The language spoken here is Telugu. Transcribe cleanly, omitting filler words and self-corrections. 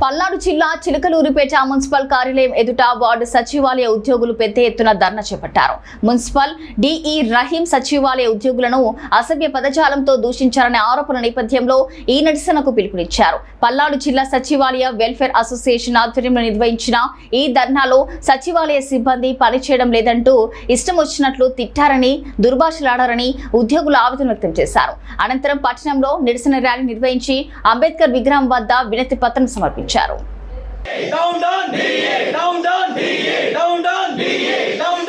పల్నాడు జిల్లా చిలకలూరిపేట మున్సిపల్ కార్యాలయం ఎదుట వార్డు సచివాలయ ఉద్యోగులు పెద్ద ఎత్తున ధర్నా చేపట్టారు. మున్సిపల్ డిఈ రహీం సచివాలయ ఉద్యోగులను అసభ్య పదజాలంతో దూషించారనే ఆరోపణల నేపథ్యంలో ఈ నిరసనకు పిలుపునిచ్చారు. పల్నాడు జిల్లా సచివాలయ వెల్ఫేర్ అసోసియేషన్ ఆధ్వర్యంలో నిర్వహించిన ఈ ధర్నాలో సచివాలయ సిబ్బంది పనిచేయడం లేదంటూ ఇష్టం వచ్చినట్లు తిట్టారని, దుర్భాషలాడారని ఉద్యోగులు ఆవేదన వ్యక్తం చేశారు. అనంతరం పట్టణంలో నిరసన ర్యాలీ నిర్వహించి అంబేద్కర్ విగ్రహం వద్ద వినతి పత్రం సమర్పించారు. Down, down, down, down, down, down, down.